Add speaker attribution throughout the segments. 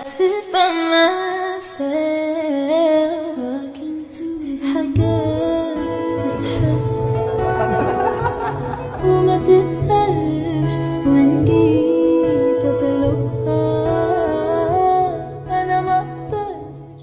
Speaker 1: sit by myself talking to في حاجات تتحس وما تتقالش وإن جيت أطلبها أنا ما أقدرش.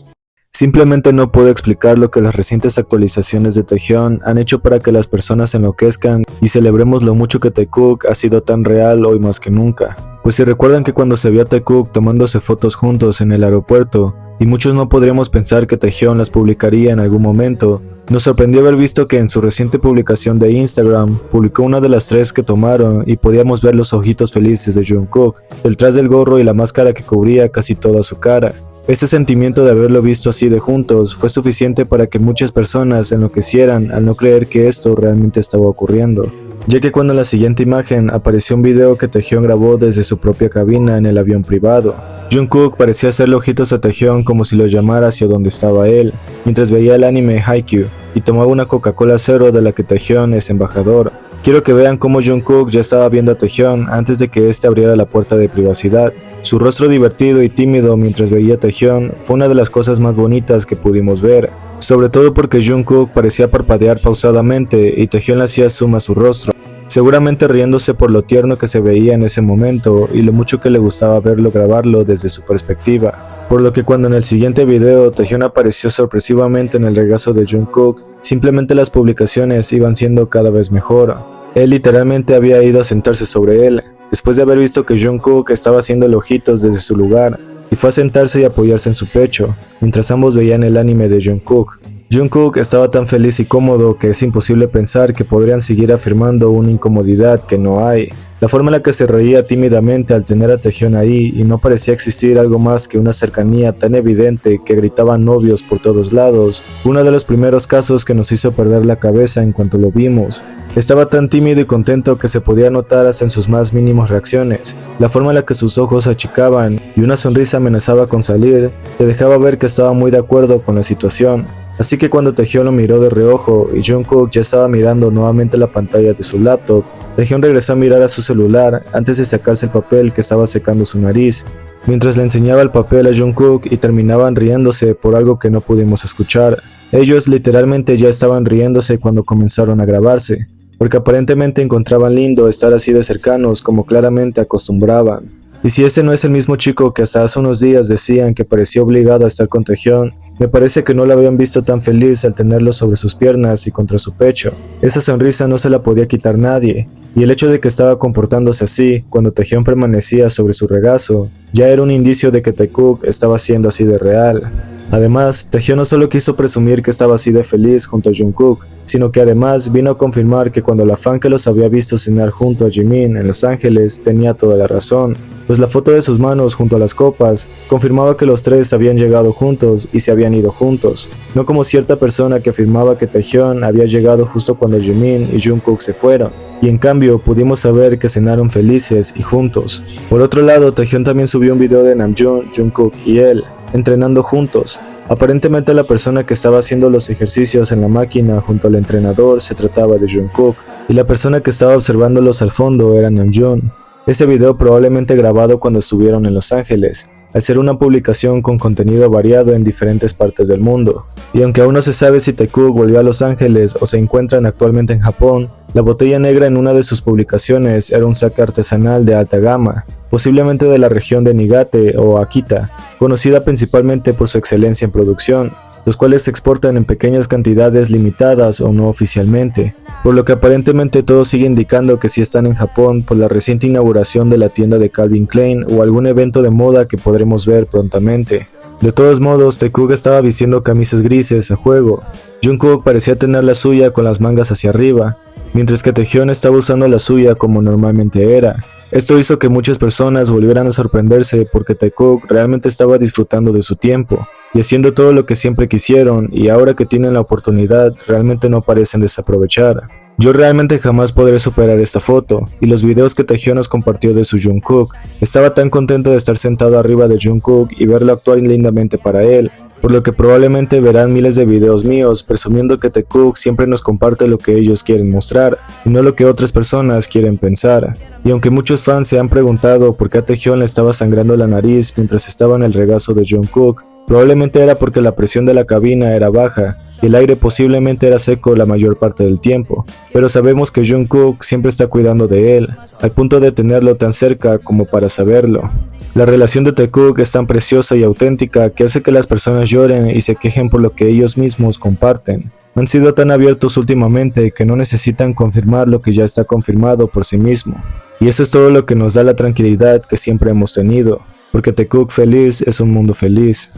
Speaker 2: Simplemente no puedo explicar lo que las recientes actualizaciones de Taehyun han hecho para que las personas enloquezcan y celebremos lo mucho que Taekook ha sido tan real hoy más que nunca. Pues si recuerdan que cuando se vio a Taekook tomándose fotos juntos en el aeropuerto, y muchos no podríamos pensar que Taehyun las publicaría en algún momento, nos sorprendió haber visto que en su reciente publicación de Instagram publicó una de las 3 que tomaron y podíamos ver los ojitos felices de Jungkook detrás del gorro y la máscara que cubría casi toda su cara. Este sentimiento de haberlo visto así de juntos fue suficiente para que muchas personas enloquecieran al no creer que esto realmente estaba ocurriendo, ya que cuando en la siguiente imagen apareció un video que Taehyun grabó desde su propia cabina en el avión privado. Jungkook parecía hacerle ojitos a Taehyun como si lo llamara hacia donde estaba él, mientras veía el anime Haikyuu y tomaba una Coca-Cola Zero de la que Taehyun es embajador. Quiero que vean cómo Jungkook ya estaba viendo a Taehyun antes de que este abriera la puerta de privacidad. Su rostro divertido y tímido mientras veía a Taehyun fue una de las cosas más bonitas que pudimos ver, sobre todo porque Jungkook parecía parpadear pausadamente y Taehyun le hacía zoom a su rostro, seguramente riéndose por lo tierno que se veía en ese momento y lo mucho que le gustaba verlo grabarlo desde su perspectiva. Por lo que cuando en el siguiente video Taehyun apareció sorpresivamente en el regazo de Jungkook, simplemente las publicaciones iban siendo cada vez mejor. Él literalmente había ido a sentarse sobre él, después de haber visto que Jungkook estaba haciendo ojitos desde su lugar, y fue a sentarse y apoyarse en su pecho, mientras ambos veían el anime de Jungkook. Jungkook estaba tan feliz y cómodo que es imposible pensar que podrían seguir afirmando una incomodidad que no hay. La forma en la que se reía tímidamente al tener a Taehyun ahí y no parecía existir algo más que una cercanía tan evidente que gritaban novios por todos lados, fue uno de los primeros casos que nos hizo perder la cabeza en cuanto lo vimos. Estaba tan tímido y contento que se podía notar hasta en sus más mínimas reacciones. La forma en la que sus ojos se achicaban y una sonrisa amenazaba con salir, te dejaba ver que estaba muy de acuerdo con la situación. Así que cuando Taehyun lo miró de reojo y Jungkook ya estaba mirando nuevamente la pantalla de su laptop, Taehyun regresó a mirar a su celular antes de sacarse el papel que estaba secando su nariz, mientras le enseñaba el papel a Jungkook y terminaban riéndose por algo que no pudimos escuchar. Ellos literalmente ya estaban riéndose cuando comenzaron a grabarse, porque aparentemente encontraban lindo estar así de cercanos como claramente acostumbraban. Y si ese no es el mismo chico que hasta hace unos días decían que parecía obligado a estar con Taehyun, me parece que no lo habían visto tan feliz al tenerlo sobre sus piernas y contra su pecho. Esa sonrisa no se la podía quitar nadie, y el hecho de que estaba comportándose así cuando Taehyun permanecía sobre su regazo, ya era un indicio de que Taekook estaba siendo así de real. Además, Taehyun no solo quiso presumir que estaba así de feliz junto a Jungkook, sino que además vino a confirmar que cuando la fan que los había visto cenar junto a Jimin en Los Ángeles tenía toda la razón, pues la foto de sus manos junto a las copas confirmaba que los tres habían llegado juntos y se habían ido juntos, no como cierta persona que afirmaba que Taehyun había llegado justo cuando Jimin y Jungkook se fueron, y en cambio pudimos saber que cenaron felices y juntos. Por otro lado, Taehyun también subió un video de Namjoon, Jungkook y él entrenando juntos. Aparentemente la persona que estaba haciendo los ejercicios en la máquina junto al entrenador se trataba de Jungkook, y la persona que estaba observándolos al fondo era Namjoon. Este video probablemente grabado cuando estuvieron en Los Ángeles, al ser una publicación con contenido variado en diferentes partes del mundo. Y aunque aún no se sabe si Taekook volvió a Los Ángeles o se encuentran actualmente en Japón, la botella negra en una de sus publicaciones era un sake artesanal de alta gama, posiblemente de la región de Niigata o Akita, conocida principalmente por su excelencia en producción, los cuales se exportan en pequeñas cantidades limitadas o no oficialmente, por lo que aparentemente todo sigue indicando que sí están en Japón por la reciente inauguración de la tienda de Calvin Klein o algún evento de moda que podremos ver prontamente. De todos modos, Taekook estaba vistiendo camisas grises a juego. Jungkook parecía tener la suya con las mangas hacia arriba, mientras que Taehyun estaba usando la suya como normalmente era. Esto hizo que muchas personas volvieran a sorprenderse porque Taekook realmente estaba disfrutando de su tiempo y haciendo todo lo que siempre quisieron, y ahora que tienen la oportunidad realmente no parecen desaprovechar. Yo realmente jamás podré superar esta foto, y los videos que Taehyung nos compartió de su Jungkook. Estaba tan contento de estar sentado arriba de Jungkook y verlo actuar lindamente para él, por lo que probablemente verán miles de videos míos presumiendo que Taekook siempre nos comparte lo que ellos quieren mostrar, y no lo que otras personas quieren pensar. Y aunque muchos fans se han preguntado por qué a Taehyung le estaba sangrando la nariz mientras estaba en el regazo de Jungkook, probablemente era porque la presión de la cabina era baja, y el aire posiblemente era seco la mayor parte del tiempo, pero sabemos que Jungkook siempre está cuidando de él, al punto de tenerlo tan cerca como para saberlo. La relación de Taekook es tan preciosa y auténtica que hace que las personas lloren y se quejen por lo que ellos mismos comparten. Han sido tan abiertos últimamente que no necesitan confirmar lo que ya está confirmado por sí mismo. Y eso es todo lo que nos da la tranquilidad que siempre hemos tenido, porque Taekook feliz es un mundo feliz.